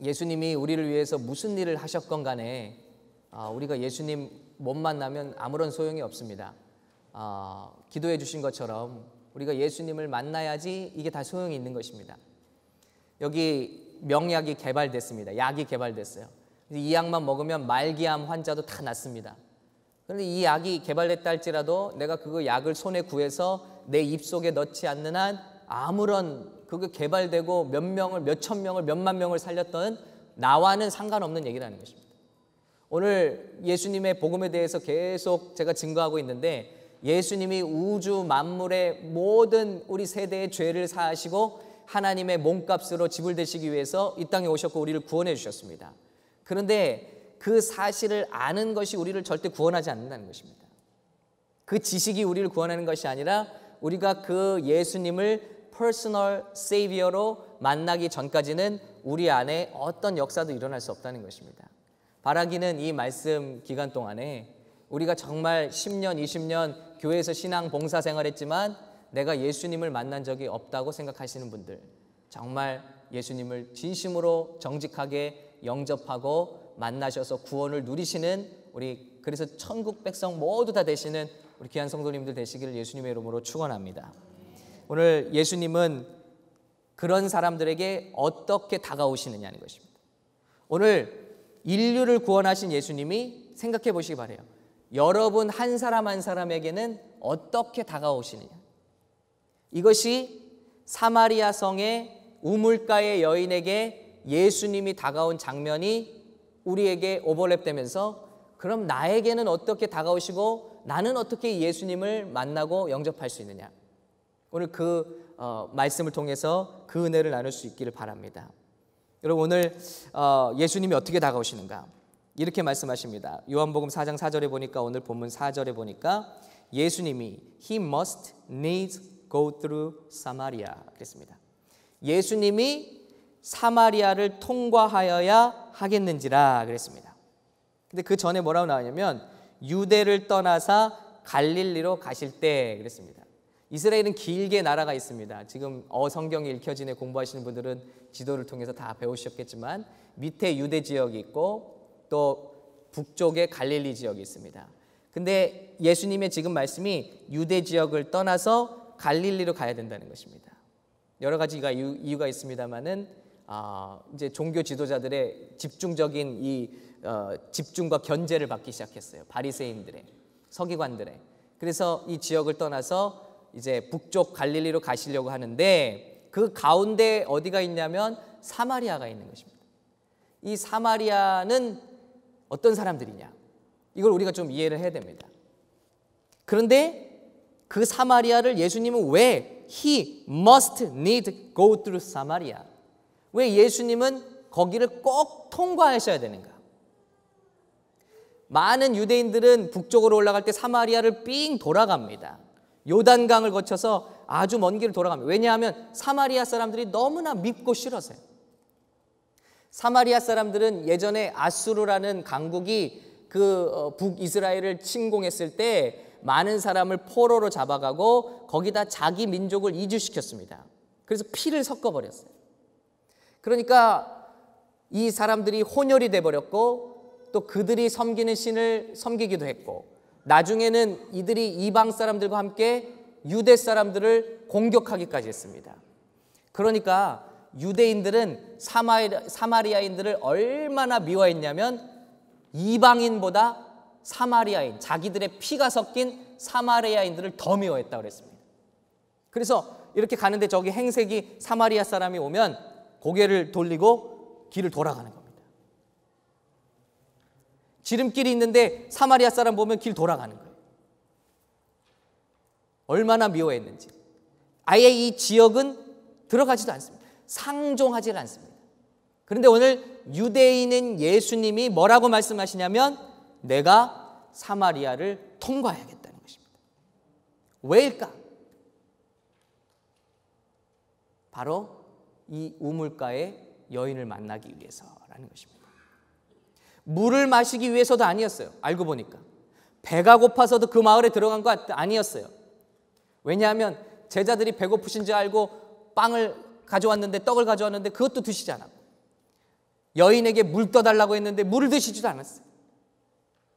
예수님이 우리를 위해서 무슨 일을 하셨건 간에 우리가 예수님 못 만나면 아무런 소용이 없습니다. 기도해 주신 것처럼 우리가 예수님을 만나야지 이게 다 소용이 있는 것입니다. 여기 명약이 개발됐습니다. 약이 개발됐어요. 이 약만 먹으면 말기암 환자도 다 낫습니다. 그런데 이 약이 개발됐다 할지라도 내가 그 약을 손에 구해서 내 입속에 넣지 않는 한 아무런 그게 개발되고 몇 명을, 몇천 명을, 몇만 명을 살렸던 나와는 상관없는 얘기라는 것입니다. 오늘 예수님의 복음에 대해서 계속 제가 증거하고 있는데, 예수님이 우주 만물의 모든 우리 세대의 죄를 사하시고 하나님의 몸값으로 지불되시기 위해서 이 땅에 오셨고 우리를 구원해 주셨습니다. 그런데 그 사실을 아는 것이 우리를 절대 구원하지 않는다는 것입니다. 그 지식이 우리를 구원하는 것이 아니라 우리가 그 예수님을 퍼스널 세이비어로 만나기 전까지는 우리 안에 어떤 역사도 일어날 수 없다는 것입니다. 바라기는 이 말씀 기간 동안에 우리가 정말 10년, 20년 교회에서 신앙 봉사 생활했지만 내가 예수님을 만난 적이 없다고 생각하시는 분들, 정말 예수님을 진심으로 정직하게 영접하고 만나셔서 구원을 누리시는 우리, 그래서 천국 백성 모두 다 되시는 우리 귀한 성도님들 되시기를 예수님의 이름으로 축원합니다. 오늘 예수님은 그런 사람들에게 어떻게 다가오시느냐는 것입니다. 오늘 인류를 구원하신 예수님이 생각해 보시기 바라요. 여러분 한 사람 한 사람에게는 어떻게 다가오시느냐. 이것이 사마리아 성의 우물가의 여인에게 예수님이 다가온 장면이 우리에게 오버랩되면서, 그럼 나에게는 어떻게 다가오시고 나는 어떻게 예수님을 만나고 영접할 수 있느냐. 오늘 그 말씀을 통해서 그 은혜를 나눌 수 있기를 바랍니다. 여러분, 오늘 예수님이 어떻게 다가오시는가? 이렇게 말씀하십니다. 요한복음 4장 4절에 보니까, 오늘 본문 4절에 보니까 예수님이 He must needs go through Samaria 그랬습니다. 예수님이 사마리아를 통과하여야 하겠는지라 그랬습니다. 근데 그 전에 뭐라고 나오냐면 유대를 떠나사 갈릴리로 가실 때 그랬습니다. 이스라엘은 길게 나라가 있습니다. 지금 성경이 읽혀지네 공부하시는 분들은 지도를 통해서 다 배우셨겠지만 밑에 유대 지역이 있고 또 북쪽에 갈릴리 지역이 있습니다. 근데 예수님의 지금 말씀이 유대 지역을 떠나서 갈릴리로 가야 된다는 것입니다. 여러 가지가 이유가 있습니다만은 이제 종교 지도자들의 집중적인 이 집중과 견제를 받기 시작했어요. 바리새인들의, 서기관들의. 그래서 이 지역을 떠나서 이제 북쪽 갈릴리로 가시려고 하는데, 그 가운데 어디가 있냐면 사마리아가 있는 것입니다. 이 사마리아는 어떤 사람들이냐, 이걸 우리가 좀 이해를 해야 됩니다. 그런데 그 사마리아를 예수님은 왜 He must need go through Samaria, 왜 예수님은 거기를 꼭 통과하셔야 되는가? 많은 유대인들은 북쪽으로 올라갈 때 사마리아를 삥 돌아갑니다. 요단강을 거쳐서 아주 먼 길을 돌아갑니다. 왜냐하면 사마리아 사람들이 너무나 밉고 싫어서요. 사마리아 사람들은 예전에 아수르라는 강국이 그 북이스라엘을 침공했을 때 많은 사람을 포로로 잡아가고 거기다 자기 민족을 이주시켰습니다. 그래서 피를 섞어버렸어요. 그러니까 이 사람들이 혼혈이 돼버렸고 또 그들이 섬기는 신을 섬기기도 했고, 나중에는 이들이 이방 사람들과 함께 유대 사람들을 공격하기까지 했습니다. 그러니까 유대인들은 사마리아인들을 얼마나 미워했냐면 이방인보다 사마리아인, 자기들의 피가 섞인 사마리아인들을 더 미워했다고 그랬습니다. 그래서 이렇게 가는데 저기 행색이 사마리아 사람이 오면 고개를 돌리고 길을 돌아가는 겁니다. 지름길이 있는데 사마리아 사람 보면 길 돌아가는 거예요. 얼마나 미워했는지. 아예 이 지역은 들어가지도 않습니다. 상종하지 않습니다. 그런데 오늘 유대인인 예수님이 뭐라고 말씀하시냐면 내가 사마리아를 통과해야겠다는 것입니다. 왜일까? 바로 이 우물가의 여인을 만나기 위해서라는 것입니다. 물을 마시기 위해서도 아니었어요. 알고 보니까 배가 고파서도 그 마을에 들어간 거 아니었어요. 왜냐하면 제자들이 배고프신 줄 알고 빵을 가져왔는데, 떡을 가져왔는데 그것도 드시지 않았고, 여인에게 물 떠달라고 했는데 물을 드시지도 않았어요.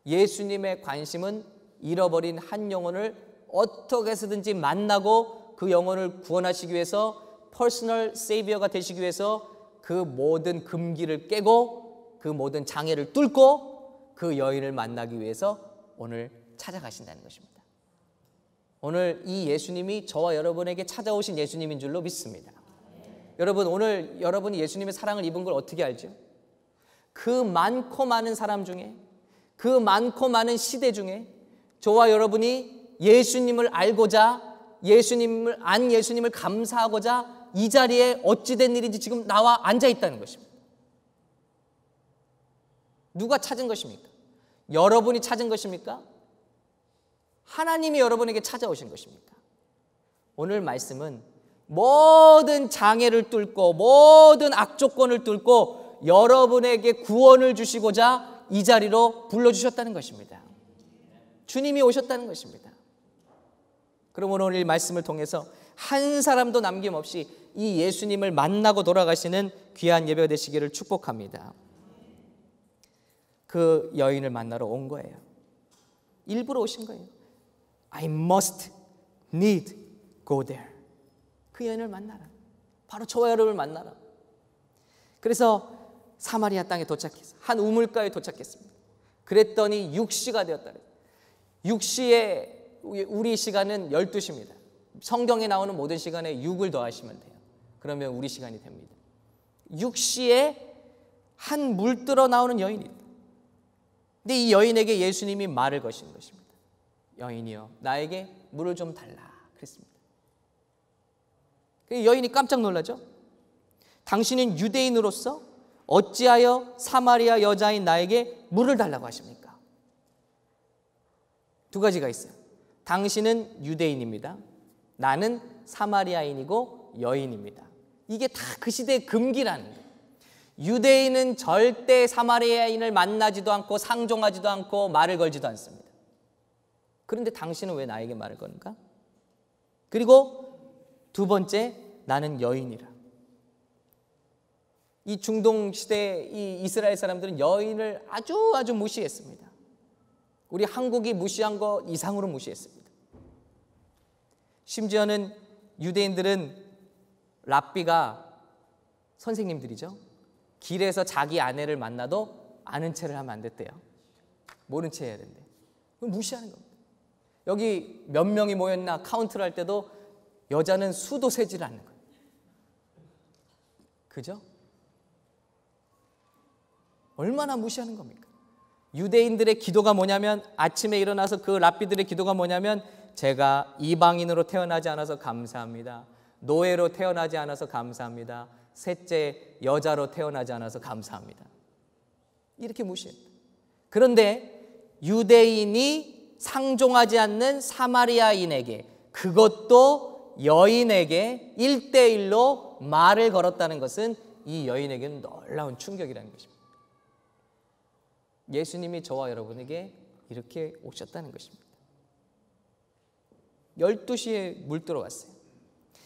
예수님의 관심은 잃어버린 한 영혼을 어떻게 해서든지 만나고 그 영혼을 구원하시기 위해서 퍼스널 세이비어가 되시기 위해서 그 모든 금기를 깨고 그 모든 장애를 뚫고 그 여인을 만나기 위해서 오늘 찾아가신다는 것입니다. 오늘 이 예수님이 저와 여러분에게 찾아오신 예수님인 줄로 믿습니다. 여러분, 오늘 여러분이 예수님의 사랑을 입은 걸 어떻게 알죠? 그 많고 많은 사람 중에, 그 많고 많은 시대 중에 저와 여러분이 예수님을 알고자, 예수님을 감사하고자 이 자리에 어찌된 일인지 지금 나와 앉아 있다는 것입니다. 누가 찾은 것입니까? 여러분이 찾은 것입니까? 하나님이 여러분에게 찾아오신 것입니까? 오늘 말씀은 모든 장애를 뚫고 모든 악조건을 뚫고 여러분에게 구원을 주시고자 이 자리로 불러주셨다는 것입니다. 주님이 오셨다는 것입니다. 그럼 오늘 이 말씀을 통해서 한 사람도 남김없이 이 예수님을 만나고 돌아가시는 귀한 예배가 되시기를 축복합니다. 그 여인을 만나러 온 거예요. 일부러 오신 거예요. I must, need go there. 그 여인을 만나라. 바로 저와 여러분을 만나라. 그래서 사마리아 땅에 도착해서 한 우물가에 도착했습니다. 그랬더니 6시가 되었다. 6시에 우리 시간은 12시입니다. 성경에 나오는 모든 시간에 6을 더하시면 돼요. 그러면 우리 시간이 됩니다. 6시에 한 물들어 나오는 여인이 있다. 근데 이 여인에게 예수님이 말을 거신 것입니다. 여인이여, 나에게 물을 좀 달라 그랬습니다. 여인이 깜짝 놀라죠. 당신은 유대인으로서 어찌하여 사마리아 여자인 나에게 물을 달라고 하십니까? 두 가지가 있어요. 당신은 유대인입니다. 나는 사마리아인이고 여인입니다. 이게 다 그 시대의 금기라는 거예요. 유대인은 절대 사마리아인을 만나지도 않고 상종하지도 않고 말을 걸지도 않습니다. 그런데 당신은 왜 나에게 말을 거는가? 그리고 두 번째, 나는 여인이라. 이 중동 시대 이 이스라엘 사람들은 여인을 아주 무시했습니다. 우리 한국이 무시한 것 이상으로 무시했습니다. 심지어는 유대인들은 랍비가 선생님들이죠. 길에서 자기 아내를 만나도 아는 체를 하면 안 됐대요. 모른 체 해야 된대. 그럼 무시하는 겁니다. 여기 몇 명이 모였나 카운트를 할 때도 여자는 수도 세지를 않는 거예요. 그죠? 얼마나 무시하는 겁니까? 유대인들의 기도가 뭐냐면, 아침에 일어나서 그 랍비들의 기도가 뭐냐면, 제가 이방인으로 태어나지 않아서 감사합니다. 노예로 태어나지 않아서 감사합니다. 셋째, 여자로 태어나지 않아서 감사합니다. 이렇게 무시했다. 그런데 유대인이 상종하지 않는 사마리아인에게, 그것도 여인에게 1대1로 말을 걸었다는 것은 이 여인에게는 놀라운 충격이라는 것입니다. 예수님이 저와 여러분에게 이렇게 오셨다는 것입니다. 12시에 물 들어왔어요.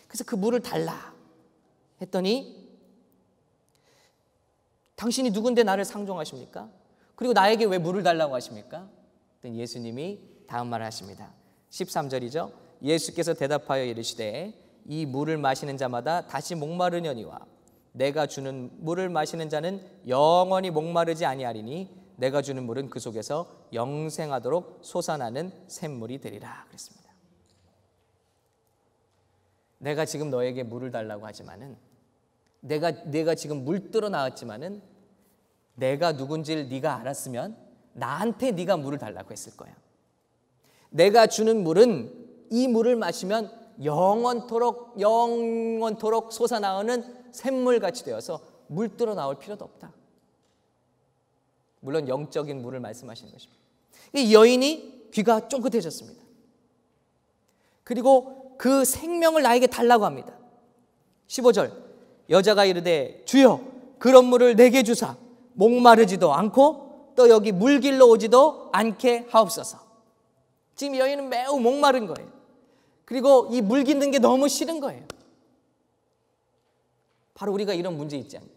그래서 그 물을 달라 했더니, 당신이 누군데 나를 상종하십니까? 그리고 나에게 왜 물을 달라고 하십니까? 예수님이 다음 말을 하십니다. 13절이죠. 예수께서 대답하여 이르시되 이 물을 마시는 자마다 다시 목마르려니와 내가 주는 물을 마시는 자는 영원히 목마르지 아니하리니 내가 주는 물은 그 속에서 영생하도록 솟아나는 샘물이 되리라 그랬습니다. 내가 지금 너에게 물을 달라고 하지만은, 내가 지금 물 들어 나왔지만은, 내가 누군지를 네가 알았으면 나한테 네가 물을 달라고 했을 거야. 내가 주는 물은, 이 물을 마시면 영원토록 솟아나오는 샘물같이 되어서 물 들어 나올 필요도 없다. 물론 영적인 물을 말씀하시는 것입니다. 이 여인이 귀가 쫑긋해졌습니다. 그리고 그 생명을 나에게 달라고 합니다. 15절, 여자가 이르되 주여 그런 물을 내게 주사 목마르지도 않고 또 여기 물길로 오지도 않게 하옵소서. 지금 여인은 매우 목마른 거예요. 그리고 이 물 깃는 게 너무 싫은 거예요. 바로 우리가 이런 문제 있지 않나요?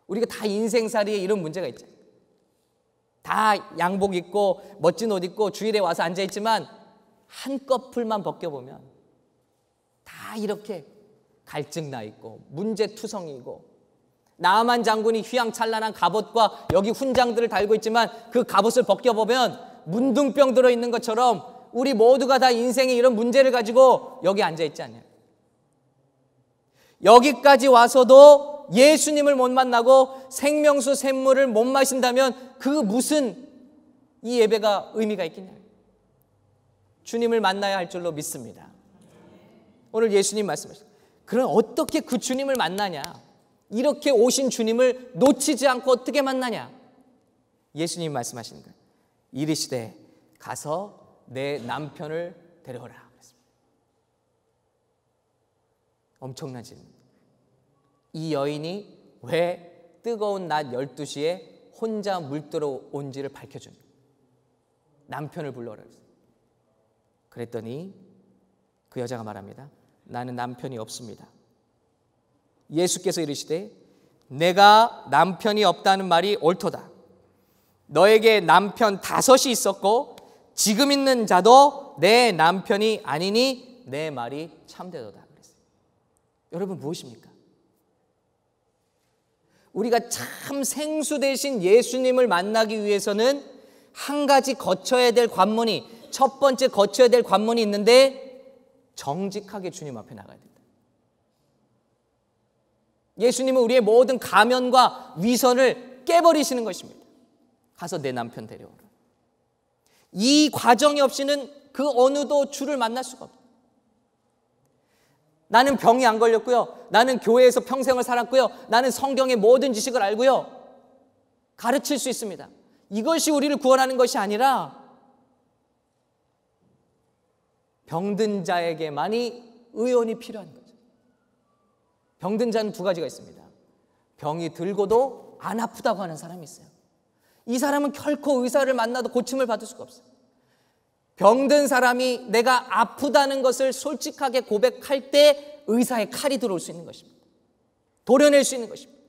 우리가 다 인생살이에 이런 문제가 있죠. 다 양복 입고 멋진 옷 입고 주일에 와서 앉아있지만 한꺼풀만 벗겨보면 다 이렇게 갈증 나 있고 문제투성이고, 나아만 장군이 휘황찬란한 갑옷과 여기 훈장들을 달고 있지만 그 갑옷을 벗겨보면 문둥병 들어있는 것처럼 우리 모두가 다 인생에 이런 문제를 가지고 여기 앉아있지 않냐. 여기까지 와서도 예수님을 못 만나고 생명수 샘물을 못 마신다면 그 무슨 이 예배가 의미가 있겠냐. 주님을 만나야 할 줄로 믿습니다. 오늘 예수님 말씀하셨어요. 그럼 어떻게 그 주님을 만나냐? 이렇게 오신 주님을 놓치지 않고 어떻게 만나냐? 예수님 말씀하시는 거예요. 이르시되 가서 내 남편을 데려오라. 엄청난 질문. 이 여인이 왜 뜨거운 낮 12시에 혼자 물들어 온지를 밝혀줍니다. 남편을 불러오라 그랬어요. 그랬더니 그 여자가 말합니다. 나는 남편이 없습니다. 예수께서 이르시되 내가 남편이 없다는 말이 옳도다. 너에게 남편 5이 있었고 지금 있는 자도 내 남편이 아니니 내 말이 참되도다. 그랬어요. 여러분 무엇입니까? 우리가 참 생수 되신 예수님을 만나기 위해서는 한 가지 거쳐야 될 관문이, 첫 번째 거쳐야 될 관문이 있는데 정직하게 주님 앞에 나가야 된다. 예수님은 우리의 모든 가면과 위선을 깨버리시는 것입니다. 가서 내 남편 데려오라. 이 과정이 없이는 그 어느도 주를 만날 수가 없다. 나는 병이 안 걸렸고요. 나는 교회에서 평생을 살았고요. 나는 성경의 모든 지식을 알고요. 가르칠 수 있습니다. 이것이 우리를 구원하는 것이 아니라 병든 자에게만이 의원이 필요한 거죠. 병든 자는 2가지가 있습니다. 병이 들고도 안 아프다고 하는 사람이 있어요. 이 사람은 결코 의사를 만나도 고침을 받을 수가 없어요. 병든 사람이 내가 아프다는 것을 솔직하게 고백할 때 의사의 칼이 들어올 수 있는 것입니다. 도려낼 수 있는 것입니다.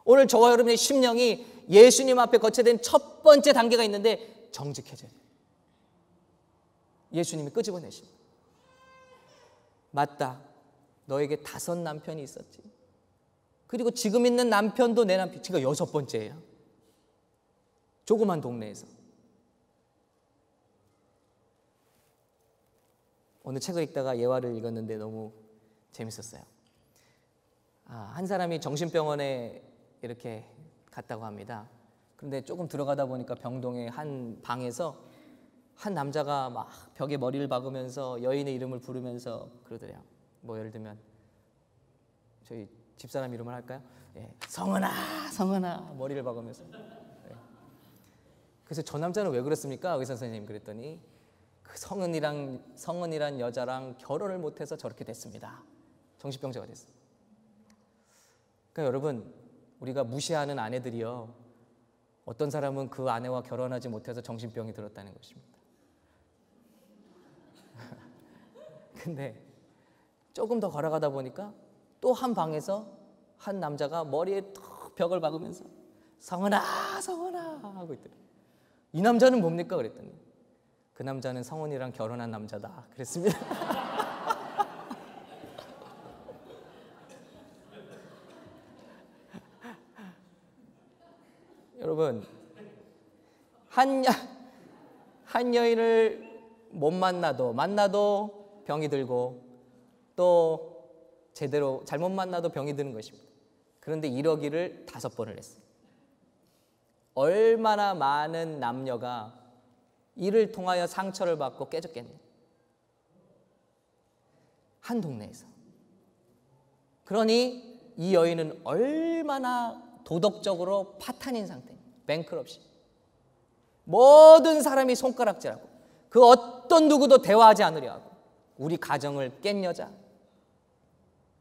오늘 저와 여러분의 심령이 예수님 앞에 거쳐야 되는 첫 번째 단계가 있는데 정직해져야 돼요. 예수님이 끄집어내십니다. 맞다. 너에게 5 남편이 있었지. 그리고 지금 있는 남편도 내 남편, 지금 6번째예요. 조그만 동네에서. 오늘 책을 읽다가 예화를 읽었는데 너무 재밌었어요. 한 사람이 정신병원에 이렇게 갔다고 합니다. 그런데 조금 들어가다 보니까 병동의 한 방에서 한 남자가 막 벽에 머리를 박으면서 여인의 이름을 부르면서 그러더래요. 뭐 예를 들면 저희 집사람 이름을 할까요? 예, 성은아, 성은아 머리를 박으면서. 예. 그래서 저 남자는 왜 그랬습니까? 의사 선생님 그랬더니 그 성은이란 여자랑 결혼을 못해서 저렇게 됐습니다. 정신병자가 됐어요. 그러니까 여러분, 우리가 무시하는 아내들이요, 어떤 사람은 그 아내와 결혼하지 못해서 정신병이 들었다는 것입니다. 근데 조금 더 걸어가다 보니까 또 한 방에서 한 남자가 머리에 툭 벽을 박으면서 성은아, 성은아 하고 있더래요. 이 남자는 뭡니까? 그랬더니 그 남자는 성은이랑 결혼한 남자다 그랬습니다. 여러분, 한 여인을 못 만나도 병이 들고 또 제대로 잘못 만나도 병이 드는 것입니다. 그런데 이러기를 5번을 했어요. 얼마나 많은 남녀가 이를 통하여 상처를 받고 깨졌겠네요. 한 동네에서. 그러니 이 여인은 얼마나 도덕적으로 파탄인 상태입니다. 뱅크럽시. 모든 사람이 손가락질하고 그 어떤 누구도 대화하지 않으려 하고 우리 가정을 깬 여자,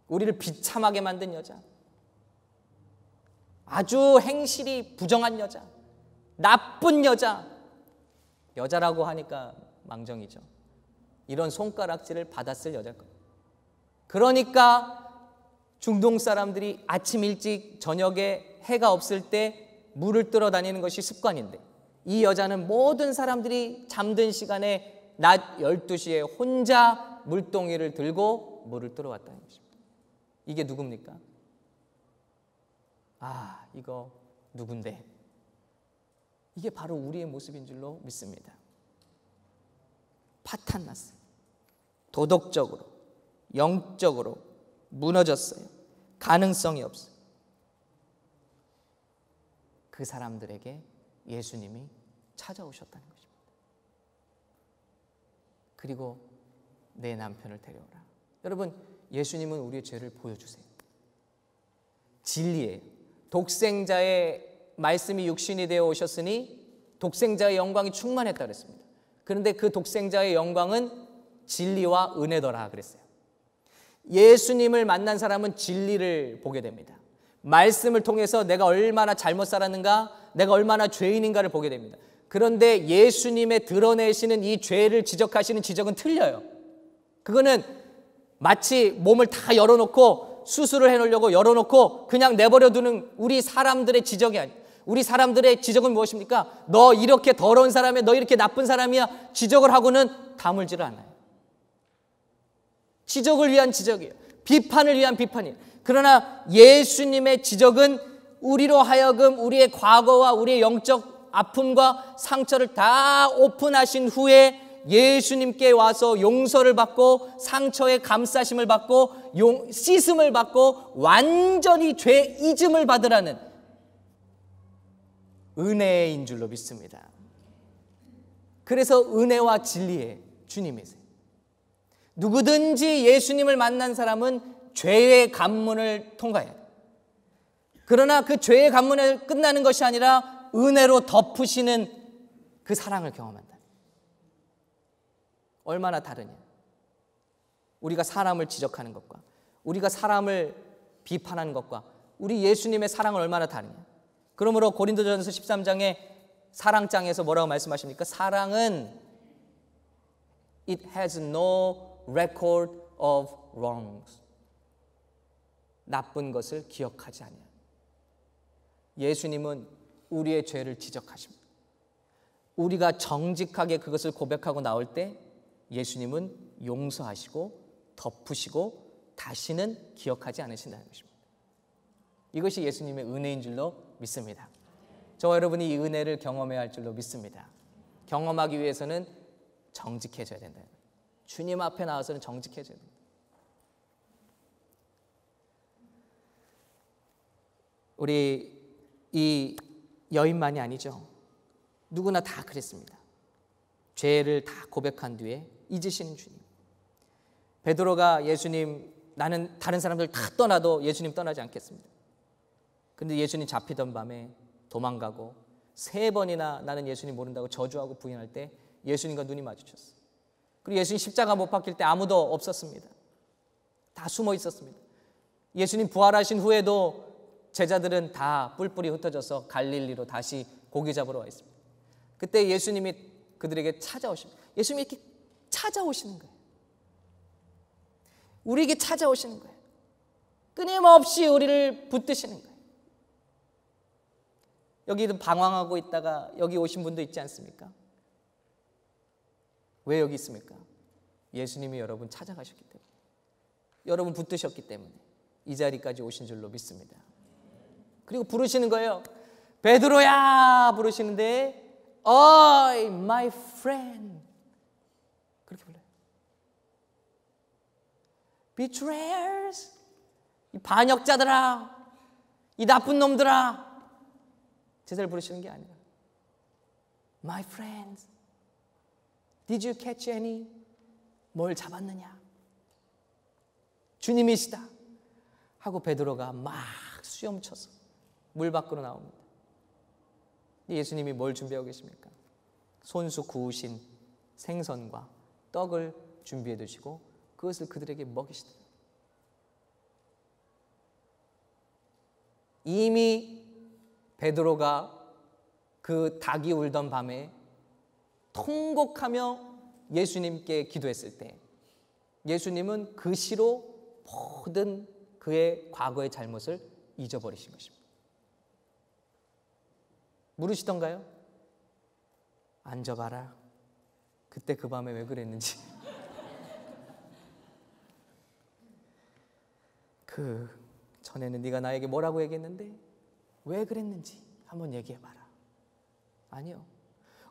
우리를 비참하게 만든 여자, 아주 행실이 부정한 여자, 나쁜 여자라고 하니까 망정이죠. 이런 손가락질을 받았을 여자일 겁니다. 그러니까 중동 사람들이 아침 일찍 저녁에 해가 없을 때 물을 뜨러 다니는 것이 습관인데, 이 여자는 모든 사람들이 잠든 시간에 낮 12시에 혼자 물동이를 들고 물을 뜨러 왔다는 것입니다. 이게 누굽니까? 아, 이거 누군데? 이게 바로 우리의 모습인 줄로 믿습니다. 파탄났어요. 도덕적으로, 영적으로 무너졌어요. 가능성이 없어요. 그 사람들에게 예수님이 찾아오셨다는 것입니다. 그리고 내 남편을 데려오라. 여러분, 예수님은 우리의 죄를 보여주세요. 진리예요. 독생자의 말씀이 육신이 되어 오셨으니 독생자의 영광이 충만했다 그랬습니다. 그런데 그 독생자의 영광은 진리와 은혜더라 그랬어요. 예수님을 만난 사람은 진리를 보게 됩니다. 말씀을 통해서 내가 얼마나 잘못 살았는가, 내가 얼마나 죄인인가를 보게 됩니다. 그런데 예수님의 드러내시는 이 죄를 지적하시는 지적은 틀려요. 그거는 마치 몸을 다 열어놓고 수술을 해놓으려고 열어놓고 그냥 내버려 두는 우리 사람들의 지적이 아니에요. 우리 사람들의 지적은 무엇입니까? 너 이렇게 더러운 사람이야, 너 이렇게 나쁜 사람이야, 지적을 하고는 다물지를 않아요. 지적을 위한 지적이에요. 비판을 위한 비판이에요. 그러나 예수님의 지적은 우리로 하여금 우리의 과거와 우리의 영적 아픔과 상처를 다 오픈하신 후에 예수님께 와서 용서를 받고 상처의 감싸심을 받고 씻음을 받고 완전히 죄 잊음을 받으라는 은혜인 줄로 믿습니다. 그래서 은혜와 진리의 주님이세요. 누구든지 예수님을 만난 사람은 죄의 관문을 통과해야 돼요. 그러나 그 죄의 관문을 끝나는 것이 아니라 은혜로 덮으시는 그 사랑을 경험한다. 얼마나 다르냐. 우리가 사람을 지적하는 것과 우리가 사람을 비판하는 것과 우리 예수님의 사랑은 얼마나 다르냐. 그러므로 고린도전서 13장에 사랑장에서 뭐라고 말씀하십니까? 사랑은 It has no record of wrongs. 나쁜 것을 기억하지 않아요. 예수님은 우리의 죄를 지적하십니다. 우리가 정직하게 그것을 고백하고 나올 때 예수님은 용서하시고 덮으시고 다시는 기억하지 않으신다는 것입니다. 이것이 예수님의 은혜인 줄로 믿습니다. 저와 여러분이 이 은혜를 경험해야 할 줄로 믿습니다. 경험하기 위해서는 정직해져야 된다. 주님 앞에 나와서는 정직해져야 됩니다. 우리 이 여인만이 아니죠. 누구나 다 그랬습니다. 죄를 다 고백한 뒤에 잊으시는 주님. 베드로가 예수님, 나는 다른 사람들 다 떠나도 예수님 떠나지 않겠습니다. 그런데 예수님 잡히던 밤에 도망가고 3번이나 나는 예수님 모른다고 저주하고 부인할 때 예수님과 눈이 마주쳤어요. 그리고 예수님 십자가 못 박힐 때 아무도 없었습니다. 다 숨어 있었습니다. 예수님 부활하신 후에도 제자들은 다 뿔뿔이 흩어져서 갈릴리로 다시 고기 잡으러 와 있습니다. 그때 예수님이 그들에게 찾아오십니다. 예수님이 이렇게 찾아오시는 거예요. 우리에게 찾아오시는 거예요. 끊임없이 우리를 붙드시는 거예요. 여기도 방황하고 있다가 여기 오신 분도 있지 않습니까? 왜 여기 있습니까? 예수님이 여러분 찾아가셨기 때문에, 여러분 붙드셨기 때문에 이 자리까지 오신 줄로 믿습니다. 그리고 부르시는 거예요. 베드로야 부르시는데 어이 my friend 그렇게 불러요. Betrayers, 이 반역자들아, 이 나쁜 놈들아, 제자를 부르시는 게 아니라 My friends, did you catch any? 뭘 잡았느냐? 주님이시다 하고 베드로가 막 수염쳐서 물 밖으로 나옵니다. 예수님이 뭘 준비하고 계십니까? 손수 구우신 생선과 떡을 준비해 두시고 그것을 그들에게 먹이시다. 이미 베드로가 그 닭이 울던 밤에 통곡하며 예수님께 기도했을 때 예수님은 그 시로 모든 그의 과거의 잘못을 잊어버리신 것입니다. 물으시던가요? 앉아봐라. 그때 그 밤에 왜 그랬는지. 그 전에는 네가 나에게 뭐라고 얘기했는데 왜 그랬는지 한번 얘기해봐라. 아니요.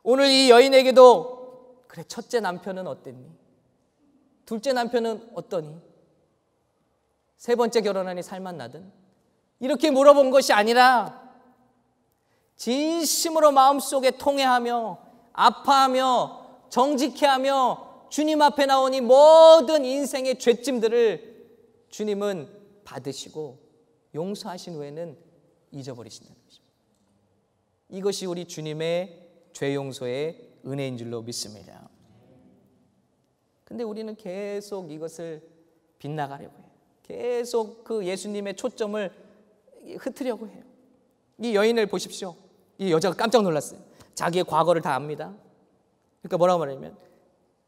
오늘 이 여인에게도 그래, 첫째 남편은 어땠니? 둘째 남편은 어떠니? 세 번째 결혼하니 살맛나든? 이렇게 물어본 것이 아니라 진심으로 마음속에 통회하며 아파하며 정직해하며 주님 앞에 나오니 모든 인생의 죄짐들을 주님은 받으시고 용서하신 후에는 잊어버리신다는 것입니다. 이것이 우리 주님의 죄 용서의 은혜인 줄로 믿습니다. 근데 우리는 계속 이것을 빗나가려고 해요. 계속 그 예수님의 초점을 흐트려고 해요. 이 여인을 보십시오. 이 여자가 깜짝 놀랐어요. 자기의 과거를 다 압니다. 그러니까 뭐라고 말하냐면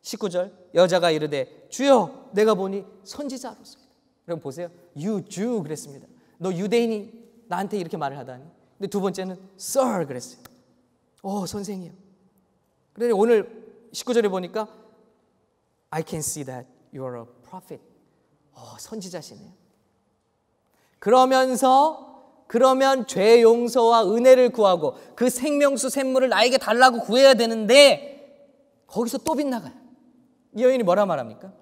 19절, 여자가 이르되 주여 내가 보니 선지자로소이다. 여러분 보세요. You Jew 그랬습니다. 너 유대인이 나한테 이렇게 말을 하다니. 근데 두 번째는 Sir 그랬어요. 선생이요. 그런데 오늘 19절에 보니까 I can see that you are a prophet. 선지자시네요. 그러면 죄 용서와 은혜를 구하고 그 생명수 샘물을 나에게 달라고 구해야 되는데 거기서 또 빗나가요. 이 여인이 뭐라 말합니까?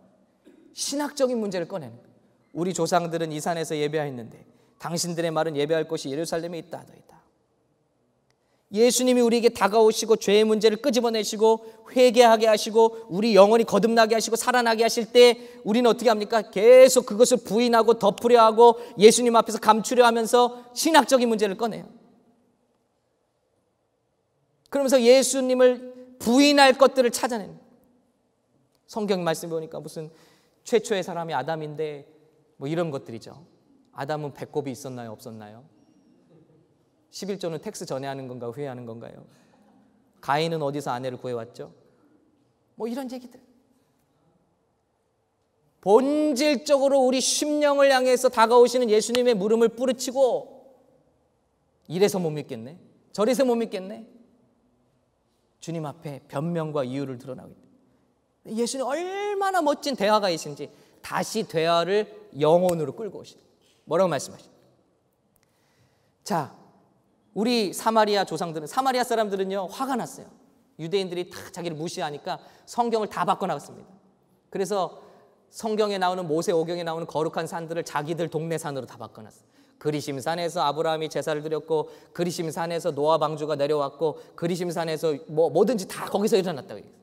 신학적인 문제를 꺼내는 거예요. 우리 조상들은 이 산에서 예배하였는데 당신들의 말은 예배할 곳이 예루살렘에 있다 하더이다. 예수님이 우리에게 다가오시고 죄의 문제를 끄집어내시고 회개하게 하시고 우리 영혼이 거듭나게 하시고 살아나게 하실 때 우리는 어떻게 합니까? 계속 그것을 부인하고 덮으려 하고 예수님 앞에서 감추려 하면서 신학적인 문제를 꺼내요. 그러면서 예수님을 부인할 것들을 찾아내는. 성경 말씀 보니까 무슨 최초의 사람이 아담인데 뭐 이런 것들이죠. 아담은 배꼽이 있었나요? 없었나요? 11조는 텍스 전해하는 건가 후회하는 건가요? 가인은 어디서 아내를 구해왔죠? 뭐 이런 얘기들. 본질적으로 우리 심령을 향해서 다가오시는 예수님의 물음을 뿌리치고 이래서 못 믿겠네, 저래서 못 믿겠네, 주님 앞에 변명과 이유를 드러나고 있다. 예수님 얼마나 멋진 대화가이신지 다시 대화를 영혼으로 끌고 오시다. 뭐라고 말씀하십니까? 자, 우리 사마리아 조상들은, 사마리아 사람들은요 화가 났어요. 유대인들이 다 자기를 무시하니까 성경을 다 바꿔나갔습니다. 그래서 성경에 나오는 모세오경에 나오는 거룩한 산들을 자기들 동네 산으로 다 바꿔놨어요. 그리심산에서 아브라함이 제사를 드렸고, 그리심산에서 노아 방주가 내려왔고, 그리심산에서 뭐든지 다 거기서 일어났다고 얘기해요.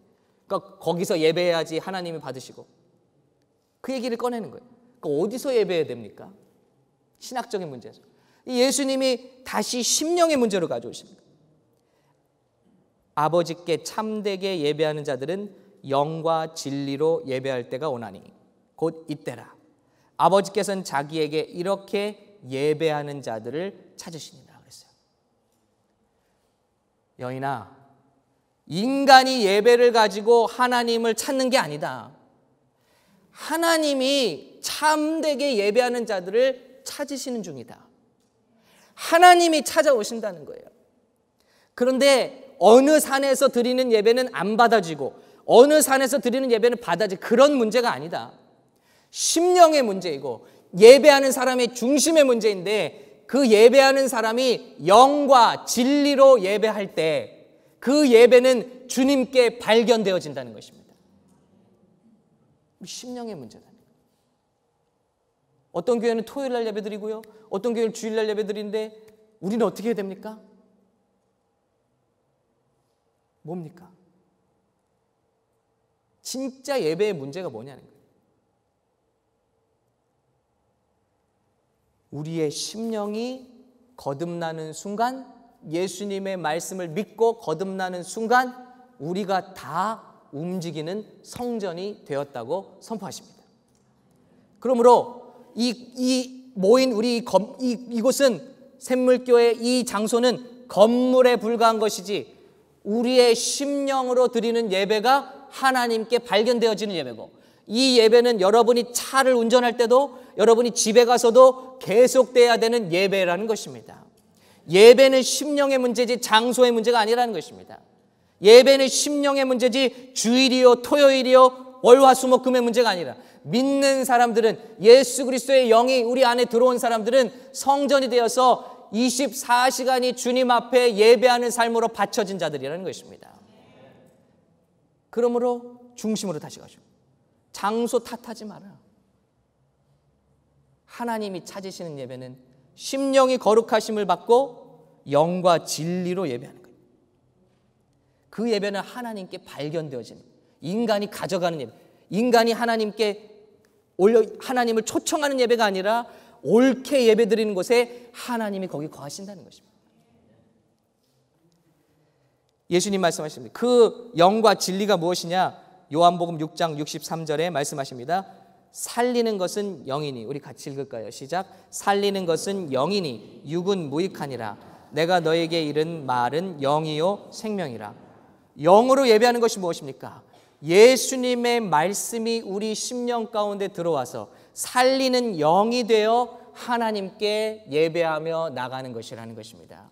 그러니까 거기서 예배해야지 하나님이 받으시고, 그 얘기를 꺼내는 거예요. 그러니까 어디서 예배해야 됩니까? 신학적인 문제죠. 예수님이 다시 심령의 문제로 가져오십니다. 아버지께 참되게 예배하는 자들은 영과 진리로 예배할 때가 오나니 곧 이때라. 아버지께서는 자기에게 이렇게 예배하는 자들을 찾으시니라 그랬어요. 여인아, 인간이 예배를 가지고 하나님을 찾는 게 아니다. 하나님이 참되게 예배하는 자들을 찾으시는 중이다. 하나님이 찾아오신다는 거예요. 그런데 어느 산에서 드리는 예배는 안 받아지고 어느 산에서 드리는 예배는 받아지, 그런 문제가 아니다. 심령의 문제이고 예배하는 사람의 중심의 문제인데, 그 예배하는 사람이 영과 진리로 예배할 때 그 예배는 주님께 발견되어진다는 것입니다. 심령의 문제다. 어떤 교회는 토요일 날 예배 드리고요, 어떤 교회는 주일 날 예배 드리는데 우리는 어떻게 해야 됩니까? 뭡니까? 진짜 예배의 문제가 뭐냐는 거예요. 우리의 심령이 거듭나는 순간, 예수님의 말씀을 믿고 거듭나는 순간 우리가 다 움직이는 성전이 되었다고 선포하십니다. 그러므로 이 모인 우리 이곳은 샘물교회, 이 장소는 건물에 불과한 것이지 우리의 심령으로 드리는 예배가 하나님께 발견되어지는 예배고, 이 예배는 여러분이 차를 운전할 때도 여러분이 집에 가서도 계속돼야 되는 예배라는 것입니다. 예배는 심령의 문제지 장소의 문제가 아니라는 것입니다. 예배는 심령의 문제지 주일이요 토요일이요 월화수목금의 문제가 아니라 믿는 사람들은 예수 그리스도의 영이 우리 안에 들어온 사람들은 성전이 되어서 24시간이 주님 앞에 예배하는 삶으로 바쳐진 자들이라는 것입니다. 그러므로 중심으로 다시 가죠. 장소 탓하지 마라. 하나님이 찾으시는 예배는 심령이 거룩하심을 받고 영과 진리로 예배하는 거예요. 그 예배는 하나님께 발견되어지는, 인간이 가져가는 예배, 인간이 하나님을 초청하는 예배가 아니라 옳게 예배드리는 곳에 하나님이 거기 거하신다는 것입니다. 예수님 말씀하십니다. 그 영과 진리가 무엇이냐? 요한복음 6장 63절에 말씀하십니다. 살리는 것은 영이니, 우리 같이 읽을까요? 시작. 살리는 것은 영이니 육은 무익하니라. 내가 너에게 이른 말은 영이요 생명이라. 영으로 예배하는 것이 무엇입니까? 예수님의 말씀이 우리 심령 가운데 들어와서 살리는 영이 되어 하나님께 예배하며 나가는 것이라는 것입니다.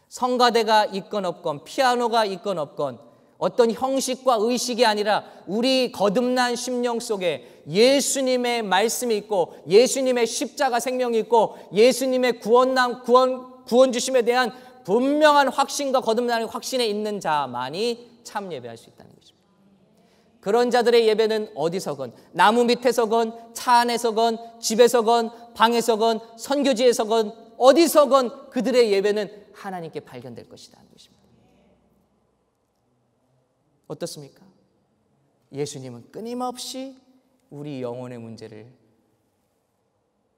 성가대가 있건 없건 피아노가 있건 없건 어떤 형식과 의식이 아니라 우리 거듭난 심령 속에 예수님의 말씀이 있고 예수님의 십자가 생명이 있고 예수님의 구원 주심에 대한 분명한 확신과 거듭나는 확신에 있는 자만이 참 예배할 수 있다는 것입니다. 그런 자들의 예배는 어디서건, 나무 밑에서건 차 안에서건 집에서건 방에서건 선교지에서건 어디서건 그들의 예배는 하나님께 발견될 것이라는 것입니다. 어떻습니까? 예수님은 끊임없이 우리 영혼의 문제를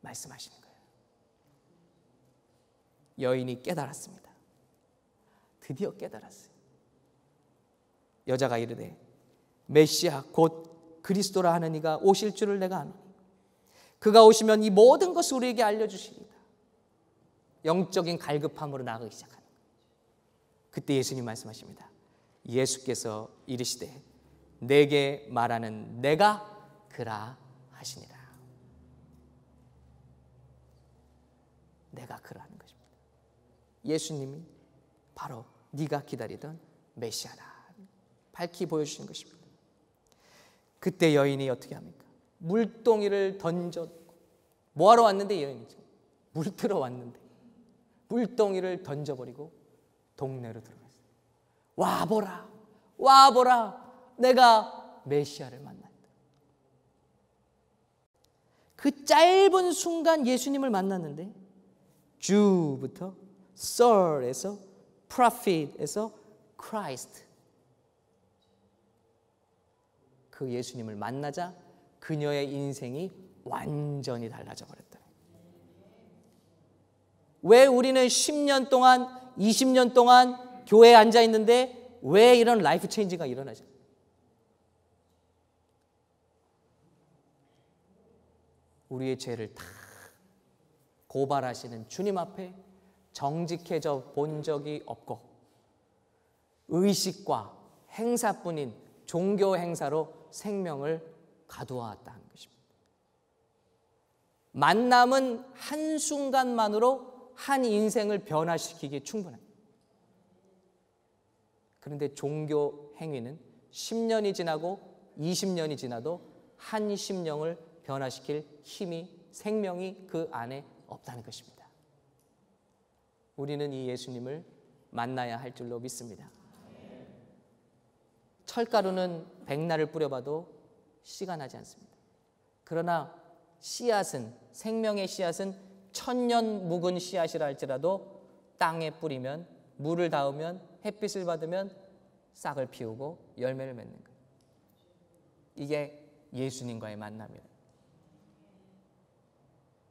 말씀하시는 거예요. 여인이 깨달았습니다. 드디어 깨달았어요. 여자가 이르되 메시아 곧 그리스도라 하는 이가 오실 줄을 내가 아노니 그가 오시면 이 모든 것을 우리에게 알려주시리다. 영적인 갈급함으로 나아가기 시작하는 거예요. 그때 예수님 말씀하십니다. 예수께서 이르시되 내게 말하는 내가 그라 하시니라. 내가 그라는 것입니다. 예수님이 바로 네가 기다리던 메시아다. 밝히 보여주시는 것입니다. 그때 여인이 어떻게 합니까? 물동이를 던져, 뭐하러 왔는데 여인이죠. 물 들어 왔는데 물동이를 던져버리고 동네로 들어갔어요. 와보라, 와보라, 내가 메시아를 만난다. 그 짧은 순간 예수님을 만났는데 주부터 Sir에서 Prophet에서 Christ, 그 예수님을 만나자 그녀의 인생이 완전히 달라져 버렸다. 왜 우리는 10년 동안 20년 동안 교회에 앉아 있는데 왜 이런 라이프 체인지가 일어나죠? 우리의 죄를 다 고발하시는 주님 앞에 정직해져 본 적이 없고 의식과 행사뿐인 종교 행사로 생명을 가두어왔다는 것입니다. 만남은 한순간만으로 한 인생을 변화시키기에 충분합니다. 그런데 종교 행위는 10년이 지나고 20년이 지나도 한 심령을 변화시킬 힘이, 생명이 그 안에 없다는 것입니다. 우리는 이 예수님을 만나야 할 줄로 믿습니다. 철가루는 백날을 뿌려봐도 씨가 나지 않습니다. 그러나 씨앗은, 생명의 씨앗은 1000년 묵은 씨앗이라 할지라도 땅에 뿌리면, 물을 닿으면, 햇빛을 받으면 싹을 피우고 열매를 맺는 거예요. 이게 예수님과의 만남이에요.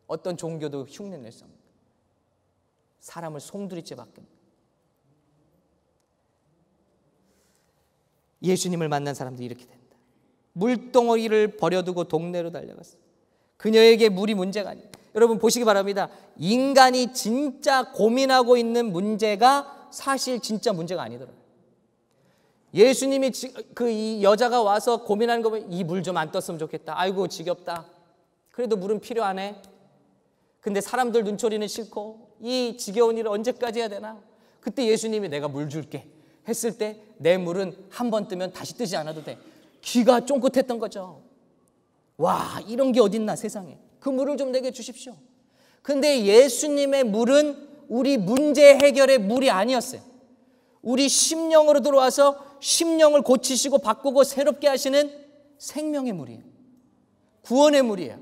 어떤 종교도 흉내낼 수 없는 거예요. 사람을 송두리째 바꾼. 예수님을 만난 사람도 이렇게 된다. 물덩어리를 버려두고 동네로 달려갔어요. 그녀에게 물이 문제가 아니에요. 여러분 보시기 바랍니다. 인간이 진짜 고민하고 있는 문제가 사실 진짜 문제가 아니더라고요. 예수님이 이 여자가 와서 고민하는 거 보면 이 물 좀 안 떴으면 좋겠다. 아이고 지겹다. 그래도 물은 필요하네. 근데 사람들 눈초리는 싫고 이 지겨운 일을 언제까지 해야 되나? 그때 예수님이 내가 물 줄게 했을 때 내 물은 한 번 뜨면 다시 뜨지 않아도 돼. 귀가 쫑긋했던 거죠. 와, 이런 게 어딨나 세상에. 그 물을 좀 내게 주십시오. 근데 예수님의 물은 우리 문제 해결의 물이 아니었어요. 우리 심령으로 들어와서 심령을 고치시고 바꾸고 새롭게 하시는 생명의 물이에요. 구원의 물이에요.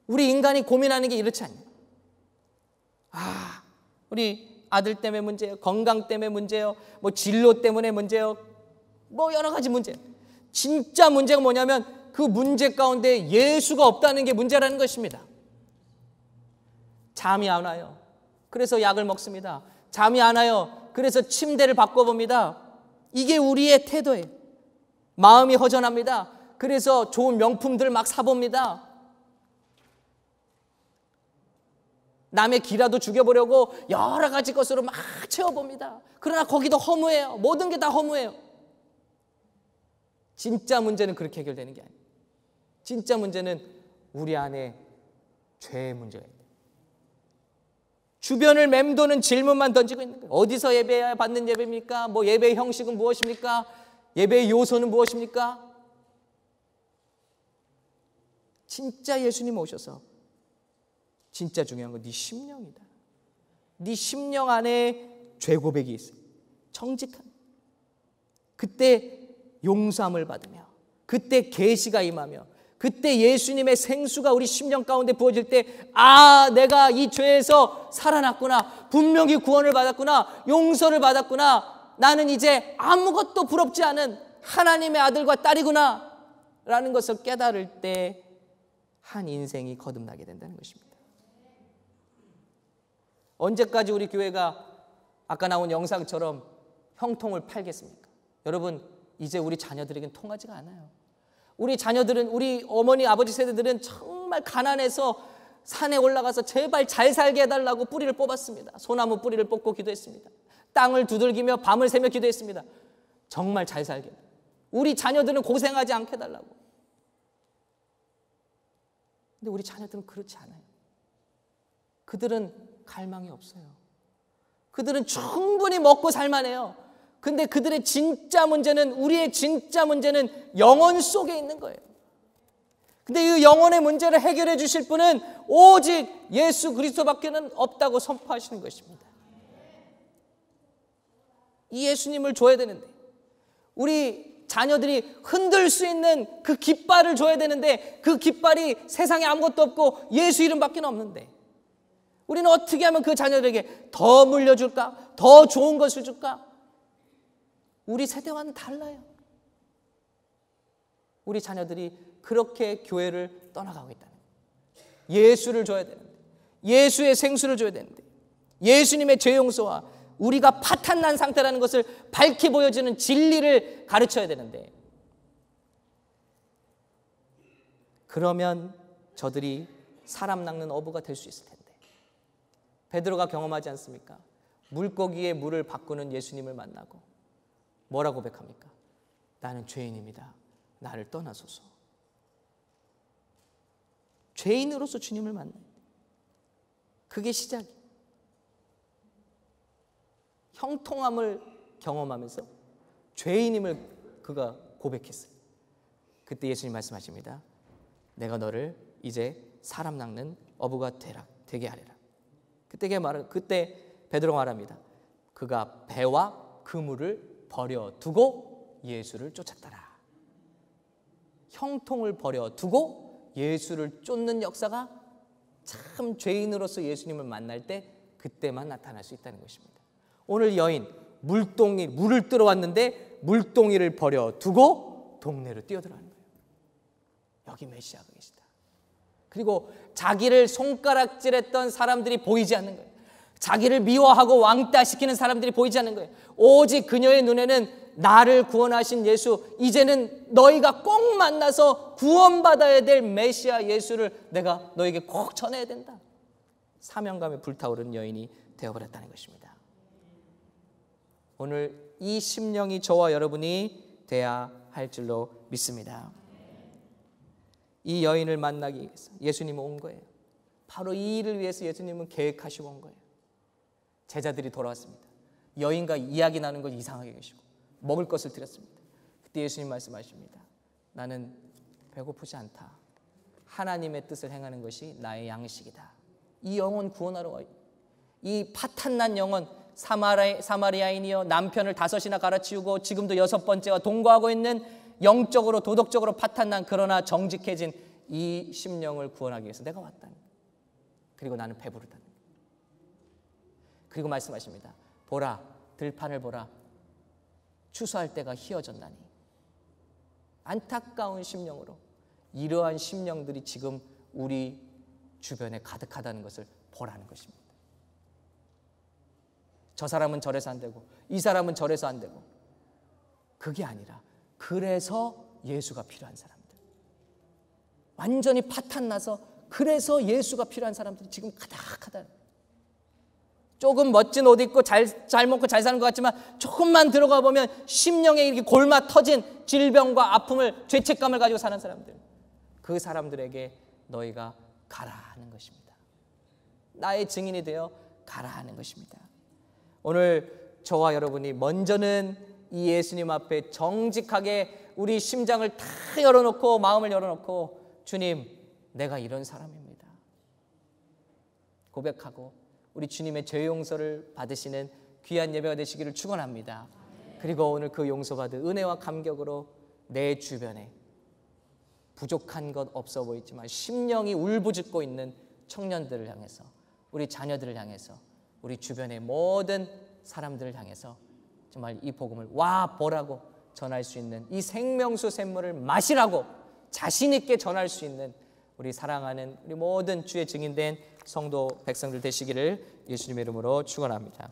우리 인간이 고민하는 게 이렇지 않냐. 우리 아들 때문에 문제예요. 건강 때문에 문제예요. 뭐 진로 때문에 문제예요. 뭐 여러 가지 문제. 진짜 문제가 뭐냐면 그 문제 가운데 예수가 없다는 게 문제라는 것입니다. 잠이 안 와요. 그래서 약을 먹습니다. 잠이 안 와요. 그래서 침대를 바꿔봅니다. 이게 우리의 태도예요. 마음이 허전합니다. 그래서 좋은 명품들 막 사봅니다. 남의 기라도 죽여보려고 여러 가지 것으로 막 채워봅니다. 그러나 거기도 허무해요. 모든 게 다 허무해요. 진짜 문제는 그렇게 해결되는 게 아니에요. 진짜 문제는 우리 안에 죄의 문제가 있다. 주변을 맴도는 질문만 던지고 있는 거예요. 어디서 예배 받는 예배입니까? 뭐 예배의 형식은 무엇입니까? 예배의 요소는 무엇입니까? 진짜 예수님 오셔서 진짜 중요한 건 네 심령이다. 네 심령 안에 죄 고백이 있어. 정직한. 그때 용서함을 받으며 그때 계시가 임하며 그때 예수님의 생수가 우리 심령 가운데 부어질 때 내가 이 죄에서 살아났구나. 분명히 구원을 받았구나. 용서를 받았구나. 나는 이제 아무것도 부럽지 않은 하나님의 아들과 딸이구나 라는 것을 깨달을 때 한 인생이 거듭나게 된다는 것입니다. 언제까지 우리 교회가 아까 나온 영상처럼 형통을 팔겠습니까? 여러분, 이제 우리 자녀들에겐 통하지가 않아요. 우리 자녀들은, 우리 어머니 아버지 세대들은 정말 가난해서 산에 올라가서 제발 잘 살게 해달라고 뿌리를 뽑았습니다. 소나무 뿌리를 뽑고 기도했습니다. 땅을 두들기며 밤을 새며 기도했습니다. 정말 잘 살게. 우리 자녀들은 고생하지 않게 해달라고. 근데 우리 자녀들은 그렇지 않아요. 그들은 갈망이 없어요. 그들은 충분히 먹고 살만해요. 근데 그들의 진짜 문제는, 우리의 진짜 문제는 영혼 속에 있는 거예요. 근데 이 영혼의 문제를 해결해 주실 분은 오직 예수 그리스도밖에는 없다고 선포하시는 것입니다. 이 예수님을 줘야 되는데, 우리 자녀들이 흔들 수 있는 그 깃발을 줘야 되는데, 그 깃발이 세상에 아무것도 없고 예수 이름밖에 없는데, 우리는 어떻게 하면 그 자녀들에게 더 물려줄까? 더 좋은 것을 줄까? 우리 세대와는 달라요. 우리 자녀들이 그렇게 교회를 떠나가고 있다는 거예요. 예수를 줘야 되는데, 예수의 생수를 줘야 되는데, 예수님의 죄 용서와 우리가 파탄난 상태라는 것을 밝히 보여주는 진리를 가르쳐야 되는데, 그러면 저들이 사람 낚는 어부가 될 수 있을 텐데, 베드로가 경험하지 않습니까? 물고기의 물을 바꾸는 예수님을 만나고 뭐라고 고백합니까? 나는 죄인입니다. 나를 떠나소서. 죄인으로서 주님을 만나요. 그게 시작이에요. 형통함을 경험하면서 죄인임을 그가 고백했어요. 그때 예수님 말씀하십니다. 내가 너를 이제 사람 낚는 어부가 되게 하리라. 그때 베드로가 말합니다. 그가 배와 그물을 버려두고 예수를 쫓았더라. 형통을 버려두고 예수를 쫓는 역사가 참 죄인으로서 예수님을 만날 때 그때만 나타날 수 있다는 것입니다. 오늘 여인, 물을 뜨러 왔는데 물동이를 버려두고 동네로 뛰어들어가는 거예요. 여기 메시아가 계시다. 그리고 자기를 손가락질했던 사람들이 보이지 않는 거예요. 자기를 미워하고 왕따시키는 사람들이 보이지 않는 거예요. 오직 그녀의 눈에는 나를 구원하신 예수, 이제는 너희가 꼭 만나서 구원받아야 될 메시아 예수를 내가 너에게 꼭 전해야 된다. 사명감에 불타오르는 여인이 되어버렸다는 것입니다. 오늘 이 심령이 저와 여러분이 돼야 할 줄로 믿습니다. 이 여인을 만나기 위해서 예수님은 온 거예요. 바로 이 일을 위해서 예수님은 계획하시고 온 거예요. 제자들이 돌아왔습니다. 여인과 이야기 나눈 걸 이상하게 계시고 먹을 것을 드렸습니다. 그때 예수님 말씀하십니다. 나는 배고프지 않다. 하나님의 뜻을 행하는 것이 나의 양식이다. 이 영혼 구원하러 와요. 이 파탄난 영혼, 사마리아인이여 남편을 5이나 갈아치우고 지금도 6번째와 동거하고 있는 영적으로 도덕적으로 파탄난 그러나 정직해진 이 심령을 구원하기 위해서 내가 왔다는 거예요. 그리고 나는 배부르다는 거예요. 그리고 말씀하십니다. 보라, 들판을 보라. 추수할 때가 희어졌나니. 안타까운 심령으로 이러한 심령들이 지금 우리 주변에 가득하다는 것을 보라는 것입니다. 저 사람은 저래서 안 되고 이 사람은 저래서 안 되고 그게 아니라 그래서 예수가 필요한 사람들, 완전히 파탄나서 그래서 예수가 필요한 사람들이 지금 가득하다. 조금 멋진 옷 입고 잘 먹고 잘 사는 것 같지만 조금만 들어가 보면 심령에 이렇게 골마 터진 질병과 아픔을 죄책감을 가지고 사는 사람들, 그 사람들에게 너희가 가라 하는 것입니다. 나의 증인이 되어 가라 하는 것입니다. 오늘 저와 여러분이 먼저는 이 예수님 앞에 정직하게 우리 심장을 다 열어놓고 마음을 열어놓고 주님, 내가 이런 사람입니다 고백하고 우리 주님의 죄 용서를 받으시는 귀한 예배가 되시기를 축원합니다. 그리고 오늘 그 용서받은 은혜와 감격으로 내 주변에 부족한 것 없어 보이지만 심령이 울부짖고 있는 청년들을 향해서, 우리 자녀들을 향해서, 우리 주변의 모든 사람들을 향해서 정말 이 복음을 와 보라고 전할 수 있는, 이 생명수 샘물을 마시라고 자신 있게 전할 수 있는 우리 사랑하는 우리 모든 주의 증인된 성도 백성들 되시기를 예수님의 이름으로 축원합니다.